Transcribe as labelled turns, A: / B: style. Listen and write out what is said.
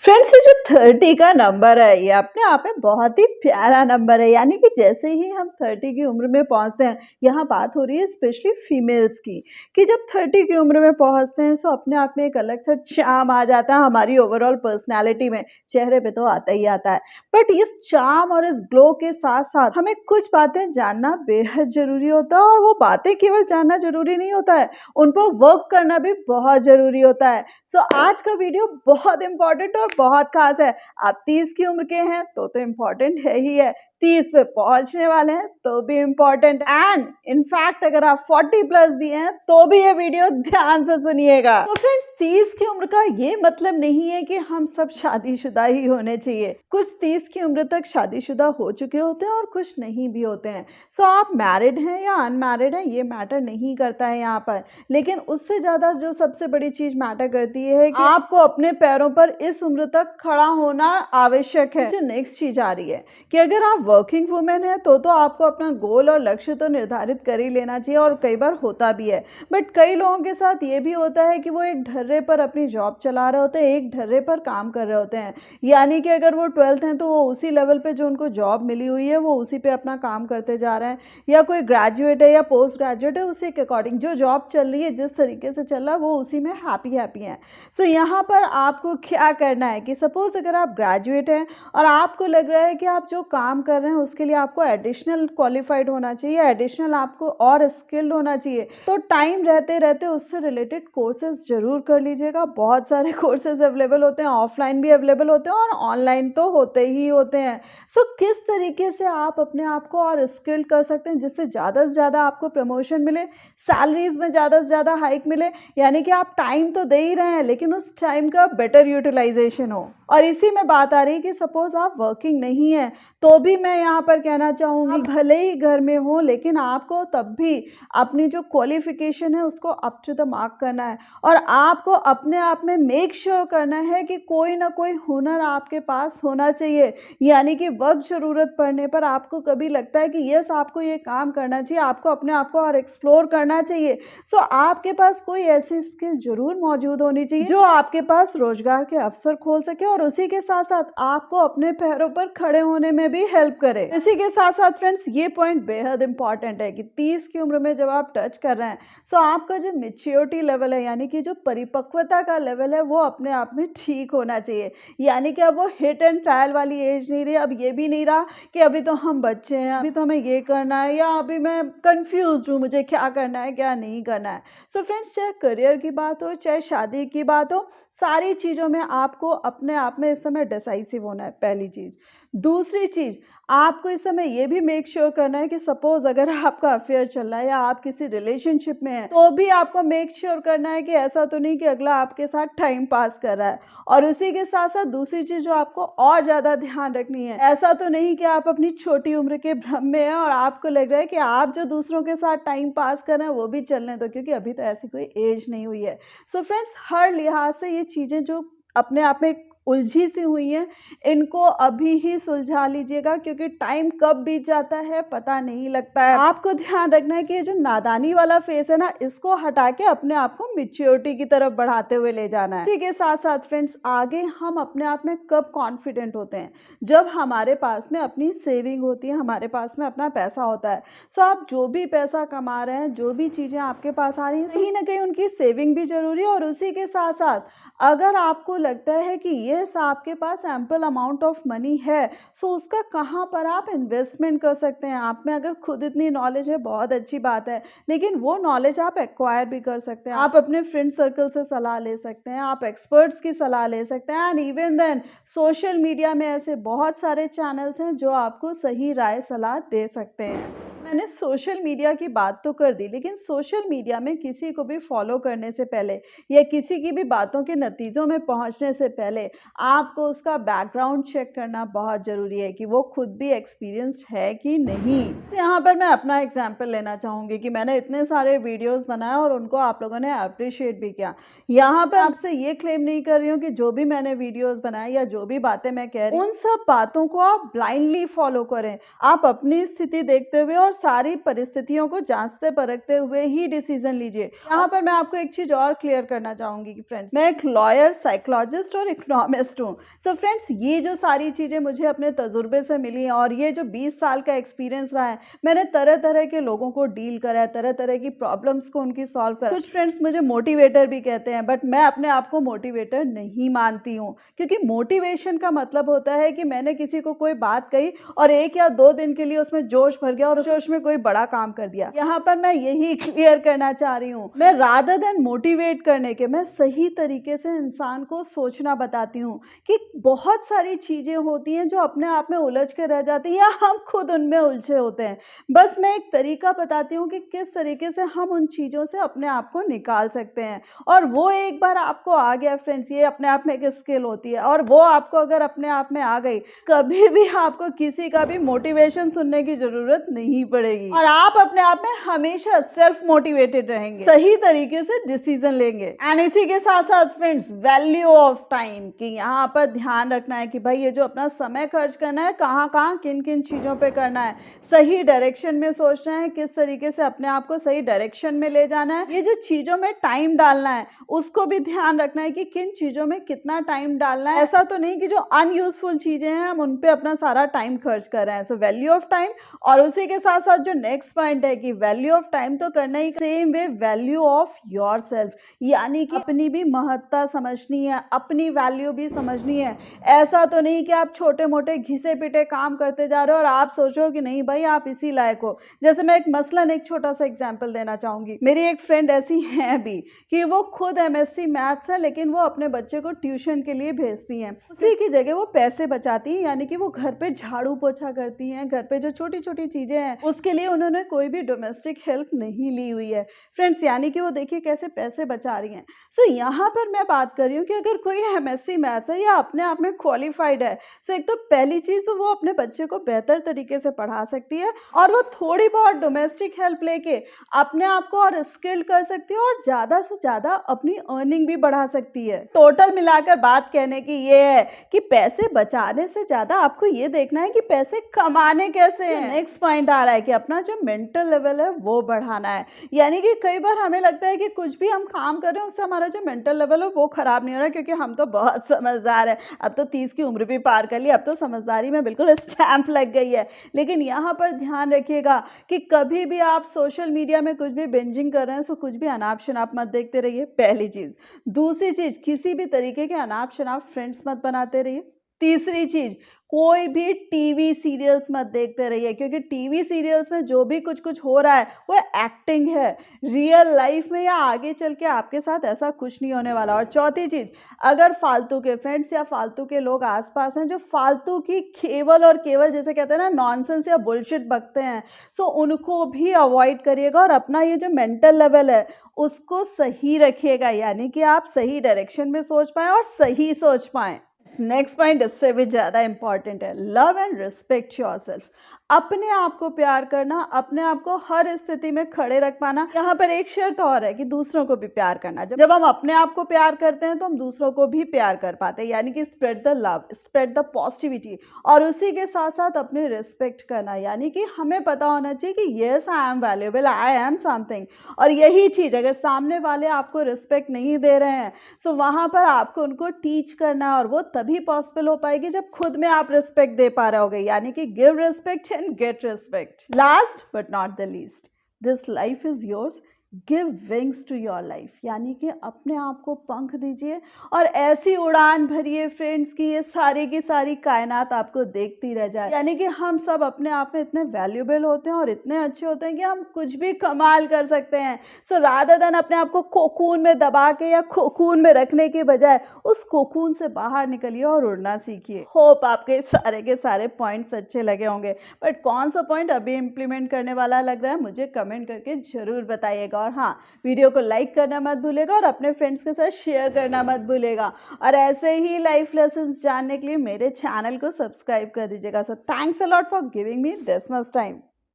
A: Friends, ये जो 30 का नंबर है ये अपने आप में बहुत ही प्यारा नंबर है। यानी कि जैसे ही हम 30 की उम्र में पहुंचते हैं, यहाँ बात हो रही है स्पेशली फीमेल्स की, कि जब 30 की उम्र में पहुंचते हैं तो अपने आप में एक अलग सा चार्म आ जाता है हमारी ओवरऑल पर्सनालिटी में। चेहरे पे तो आता ही आता है, बट इस चार्म और इस ग्लो के साथ साथ हमें कुछ बातें जानना बेहद जरूरी होता है। और वो बातें केवल जानना जरूरी नहीं होता है, उन पर वर्क करना भी बहुत जरूरी होता है। सो आज का वीडियो बहुत इंपॉर्टेंट और बहुत खास है। आप 30 की उम्र के हैं तो इम्पोर्टेंट है ही है, 30 पे पहुंचने वाले हैं तो भी इम्पोर्टेंट, एंड इनफैक्ट अगर आप 40 प्लस भी हैं तो भी ये वीडियो ध्यान से सुनिएगा। तो फ्रेंड्स, 30 की उम्र का ये मतलब नहीं है कि हम सब शादीशुदा ही होने चाहिए। कुछ 30 की उम्र तक शादीशुदा हो चुके होते हैं और कुछ नहीं भी होते हैं। सो आप मैरिड हैं या अनमैरिड हैं ये मैटर नहीं करता है यहाँ पर, लेकिन उससे ज्यादा जो सबसे बड़ी चीज मैटर करती है कि आपको अपने पैरों पर इस उम्र तक खड़ा होना आवश्यक है। जो नेक्स्ट चीज आ रही है कि अगर आप वर्किंग वुमेन है तो आपको अपना गोल और लक्ष्य तो निर्धारित कर ही लेना चाहिए, और कई बार होता भी है। बट कई लोगों के साथ ये भी होता है कि वो एक ढर्रे पर अपनी जॉब चला रहे होते हैं, एक ढर्रे पर काम कर रहे होते हैं। यानी कि अगर वो 12th हैं तो वो उसी लेवल पे जो उनको जॉब मिली हुई है वो उसी पे अपना काम करते जा रहे हैं, या कोई ग्रेजुएट है या पोस्ट ग्रेजुएट है उसी के अकॉर्डिंग जो जॉब चल रही है जिस तरीके से चल रहा है वो उसी में हैप्पी है। सो यहाँ पर आपको क्या करना है कि सपोज अगर आप ग्रेजुएट हैं और आपको लग रहा है कि आप जो काम कर रहे हैं उसके लिए आपको एडिशनल क्वालिफाइड होना चाहिए, एडिशनल आपको और स्किल्ड होना चाहिए, तो टाइम रहते रहते उससे रिलेटेड कोर्सेज जरूर कर लीजिएगा। बहुत सारे कोर्सेज अवेलेबल होते हैं, ऑफलाइन भी अवेलेबल होते हैं और ऑनलाइन तो होते ही होते हैं। सो किस तरीके से आप अपने आप को और स्किल्ड कर सकते हैं जिससे ज़्यादा से ज़्यादा आपको प्रमोशन मिले, सैलरीज में ज़्यादा से ज़्यादा हाइक मिले। यानी कि आप टाइम तो दे ही रहे हैं लेकिन उस टाइम का बेटर यूटिलाइजेशन हो। और इसी में बात आ रही है कि सपोज आप वर्किंग नहीं है तो भी मैं यहाँ पर कहना चाहूँगी, भले ही घर में हो लेकिन आपको तब भी अपनी जो क्वालिफिकेशन है उसको अप टू द मार्क करना है, और आपको अपने आप में मेक श्योर करना है कि कोई ना कोई हुनर आपके पास होना चाहिए। यानी कि वक्त ज़रूरत पड़ने पर आपको कभी लगता है कि यस आपको ये काम करना चाहिए, आपको अपने आप को और एक्सप्लोर करना चाहिए। सो आपके पास कोई ऐसी स्किल जरूर मौजूद होनी चाहिए जो आपके पास रोजगार के अवसर खोल सके और उसी के साथ साथ आपको अपने पैरों पर खड़े होने में भी हेल्प करे। इसी के साथ साथ फ्रेंड्स, ये पॉइंट बेहद इंपॉर्टेंट है कि 30 की उम्र में जब आप टच कर रहे हैं सो आपका जो मेच्योरिटी लेवल है यानी कि जो परिपक्वता का लेवल है वो अपने आप में ठीक होना चाहिए। यानी कि अब वो हिट एंड ट्रायल वाली एज नहीं रही, अब ये भी नहीं रहा कि अभी तो हम बच्चे हैं, अभी तो हमें ये करना है, या अभी मैं कंफ्यूज हूँ मुझे क्या करना है क्या नहीं करना है। सो फ्रेंड्स, चाहे करियर की बात हो चाहे शादी की बात हो, सारी चीज़ों में आपको अपने आप में इस समय डिसाइसिव होना है, पहली चीज़। दूसरी चीज़, आपको इस समय ये भी मेक श्योर करना है कि सपोज अगर आपका अफेयर चल रहा है या आप किसी रिलेशनशिप में हैं तो भी आपको मेक श्योर करना है कि ऐसा तो नहीं कि अगला आपके साथ टाइम पास कर रहा है। और उसी के साथ साथ दूसरी चीज़ जो आपको और ज़्यादा ध्यान रखनी है, ऐसा तो नहीं कि आप अपनी छोटी उम्र के भ्रम में हैं और आपको लग रहा है कि आप जो दूसरों के साथ टाइम पास कर रहे हैं वो भी चलने दो, क्योंकि अभी तो ऐसी कोई एज नहीं हुई है। सो फ्रेंड्स, हर लिहाज से ये चीज़ें जो अपने आप में उलझी सी हुई हैं इनको अभी ही सुलझा लीजिएगा, क्योंकि टाइम कब बीत जाता है पता नहीं लगता है। आपको ध्यान रखना है कि ये जो नादानी वाला फेस है ना इसको हटा के अपने आप को मैच्योरिटी की तरफ बढ़ाते हुए ले जाना है। इसी के साथ साथ फ्रेंड्स, आगे हम अपने आप में कब कॉन्फिडेंट होते हैं, जब हमारे पास में अपनी सेविंग होती है, हमारे पास में अपना पैसा होता है। सो आप जो भी पैसा कमा रहे हैं, जो भी चीज़ें आपके पास आ रही हैं, कहीं ना कहीं उनकी सेविंग भी जरूरी है। और उसी के साथ साथ अगर आपको लगता है कि यस आपके पास एम्पल अमाउंट ऑफ मनी है सो उसका कहाँ पर आप इन्वेस्टमेंट कर सकते हैं। आप में अगर खुद इतनी नॉलेज है बहुत अच्छी बात है, लेकिन वो नॉलेज आप एक्वायर भी कर सकते हैं। आप अपने फ्रेंड सर्कल से सलाह ले सकते हैं, आप एक्सपर्ट्स की सलाह ले सकते हैं, and even then social media में ऐसे बहुत सारे चैनल्स हैं जो आपको सही राय सलाह दे सकते हैं। मैंने सोशल मीडिया की बात तो कर दी, लेकिन सोशल मीडिया में किसी को भी फॉलो करने से पहले या किसी की भी बातों के नतीजों में पहुंचने से पहले आपको उसका बैकग्राउंड चेक करना बहुत ज़रूरी है कि वो खुद भी एक्सपीरियंस्ड है कि नहीं। यहाँ पर मैं अपना एग्जांपल लेना चाहूँगी कि मैंने इतने सारे वीडियोस बनाए और उनको आप लोगों ने अप्रिशिएट भी किया। यहाँ पर आपसे ये क्लेम नहीं कर रही हूँ कि जो भी मैंने वीडियोस बनाए या जो भी बातें मैं कह रही हूँ उन सब बातों को आप ब्लाइंडली फॉलो करें। आप अपनी स्थिति देखते हुए और सारी परिस्थितियों को जांचते परखते हुए ही डिसीजन लीजिए। यहाँ पर मैं आपको एक चीज और क्लियर करना चाहूंगी कि फ्रेंड्स, मैं एक लॉयर, साइकोलॉजिस्ट और इकोनॉमिस्ट हूँ। सो फ्रेंड्स, ये जो सारी चीजें मुझे अपने तजुर्बे से मिली हैं और ये जो 20 साल का एक्सपीरियंस रहा है, मैंने तरह तरह के लोगों को डील करा है, तरह तरह की प्रॉब्लम्स को उनकी सॉल्व करा। कुछ फ्रेंड्स मुझे मोटिवेटर भी कहते हैं, बट मैं अपने आप को मोटिवेटर नहीं मानती हूँ, क्योंकि मोटिवेशन का मतलब होता है कि मैंने किसी को कोई बात कही और 1 या 2 दिन के लिए उसमें जोश भर गया और उस जोश में कोई बड़ा काम कर दिया। यहाँ पर मैं यही क्लियर करना चाह रही हूँ, मैं रादर देन मोटिवेट करने के, मैं सही तरीके से इंसान को सोचना बताती हूँ कि बहुत सारी चीजें होती हैं जो अपने आप में उलझ के रह जाती हैं या हम खुद उनमें उलझे होते हैं। बस मैं एक तरीका बताती हूँ कि किस तरीके से हम उन चीजों से अपने आप को निकाल सकते हैं, और वो एक बार आपको आ गया फ्रेंड्स, ये अपने आप में एक स्किल होती है, और वो आपको अगर अपने आप में आ गई, कभी भी आपको किसी का भी मोटिवेशन सुनने की जरूरत नहीं पड़ेगी और आप अपने आप में हमेशा सेल्फ मोटिवेटेड रहेंगे, सही तरीके से डिसीजन लेंगे। एंड इसी के साथ साथ फ्रेंड्स, वैल्यू ऑफ टाइम कि यहाँ पर ध्यान रखना है कि भाई ये जो अपना समय खर्च करना है, कहाँ कहाँ किन किन चीजों पे करना है, सही डायरेक्शन में सोचना है, किस तरीके से अपने आप को सही डायरेक्शन में ले जाना है, ये जो चीजों में टाइम डालना है उसको भी ध्यान रखना है कि किन चीजों में कितना टाइम डालना है। ऐसा तो नहीं कि जो अनयूजफुल चीजें हैं हम उन पे अपना सारा टाइम खर्च कर रहे हैं। सो वैल्यू ऑफ टाइम, और उसी के साथ साथ जो नेक्स्ट पॉइंट है कि वैल्यू ऑफ टाइम तो करना ही, same way value of yourself, यानी कि अपनी भी महत्ता समझनी है, अपनी वैल्यू भी समझनी है। ऐसा तो नहीं कि आप छोटे मोटे घिसे पिटे काम करते जा रहे हो और आप सोचो कि नहीं भाई आप इसी लायक हो। जैसे मैं एक छोटा सा एग्जांपल देना चाहूंगी, मेरी एक फ्रेंड ऐसी है भी कि वो खुद एमएससी मैथ्स है, लेकिन वो अपने बच्चे को ट्यूशन के लिए भेजती हैं, उसी की जगह वो पैसे बचाती हैं, यानी कि वो घर पे झाड़ू पोछा करती हैं, घर पे जो छोटी छोटी चीजें हैं उसके लिए उन्होंने कोई भी डोमेस्टिक हेल्प नहीं ली हुई है फ्रेंड्स, यानी कि वो देखिए कैसे पैसे बचा रही हैं। सो यहाँ पर मैं बात कर रही हूँ कि अगर कोई एमएससी मैथ्स है या अपने आप में क्वालिफाइड है, सो एक तो पहली चीज तो वो अपने बच्चे को बेहतर तरीके से पढ़ा सकती है, और वो थोड़ी बहुत डोमेस्टिक हेल्प लेके अपने आप को और स्किल्ड कर सकती है और ज्यादा से ज्यादा अपनी अर्निंग भी बढ़ा सकती है। टोटल मिलाकर बात कहने की ये है कि पैसे बचाने से ज्यादा आपको ये देखना है कि पैसे कमाने कैसे हैं। नेक्स्ट पॉइंट आ रहा है कि अपना जो मेंटल लेवल है वो बढ़ाना है, यानी कि कई बार हमें लगता है कि कुछ भी हम काम कर रहे हैं उससे हमारा जो मेंटल लेवल है वो खराब नहीं हो रहा है, क्योंकि हम तो बहुत समझदार है, अब तो 30 की उम्र भी पार कर ली, अब तो समझदारी में बिल्कुल स्टैंप लग गई है। लेकिन यहाँ पर ध्यान रखिएगा कि कभी भी आप सोशल मीडिया में कुछ भी बिंजिंग कर रहे हैं तो कुछ भी अनाप शनाप मत देखते रहिए, पहली चीज। दूसरी चीज, किसी भी तरीके के अनाप शनाप फ्रेंड्स मत बनाते रहिए। तीसरी चीज, कोई भी टीवी सीरियल्स मत देखते रहिए, क्योंकि टीवी सीरियल्स में जो भी कुछ कुछ हो रहा है वो एक्टिंग है, रियल लाइफ में या आगे चल के आपके साथ ऐसा कुछ नहीं होने वाला। और चौथी चीज, अगर फालतू के फ्रेंड्स या फालतू के लोग आसपास हैं जो फालतू की केवल और केवल जैसे कहते हैं ना नॉनसेंस या बुलशिट बकते हैं, सो उनको भी अवॉइड करिएगा और अपना ये जो मेंटल लेवल है उसको सही रखिएगा, यानी कि आप सही डायरेक्शन में सोच पाएं और सही सोच पाएं। नेक्स्ट पॉइंट इससे भी ज्यादा इंपॉर्टेंट है, लव एंड रिस्पेक्ट योरसेल्फ। अपने आप को प्यार करना, अपने आप को हर स्थिति में खड़े रख पाना। यहाँ पर एक शर्त और है कि दूसरों को भी प्यार करना। जब हम अपने आप को प्यार करते हैं तो हम दूसरों को भी प्यार कर पाते हैं, यानी कि spread the love, spread the positivity, और उसी के साथ साथ अपने रिस्पेक्ट करना, यानी कि हमें पता होना चाहिए कि yes I am valuable, I am something. और यही चीज अगर सामने वाले आपको रिस्पेक्ट नहीं दे रहे हैं तो वहां पर आपको उनको टीच करना है, और वो तभी पॉसिबल हो पाएगी जब खुद में आप रिस्पेक्ट दे पा रहे होगे, यानी कि give respect and get respect. Last but not the least, this life is yours. Give wings to your life, यानी कि अपने आप को पंख दीजिए और ऐसी उड़ान भरिए फ्रेंड्स की ये सारी की सारी कायनात आपको देखती रह जाए। यानी कि हम सब अपने आप में इतने वैल्यूएबल होते हैं और इतने अच्छे होते हैं कि हम कुछ भी कमाल कर सकते हैं। सो रादर देन अपने आप को कोकून में दबा के या कोकून में रखने के बजाय उस कोकून से बाहर निकलिए और उड़ना सीखिए। होप आपके सारे के सारे पॉइंट्स अच्छे लगे होंगे, बट कौन सा पॉइंट अभी इम्प्लीमेंट करने वाला लग रहा है मुझे कमेंट करके जरूर बताइएगा। और हाँ, वीडियो को लाइक करना मत भूलेगा और अपने फ्रेंड्स के साथ शेयर करना मत भूलेगा। और ऐसे ही लाइफ लेसन्स जानने के लिए मेरे चैनल को सब्सक्राइब कर दीजिएगा। So thanks a lot for giving me this much time.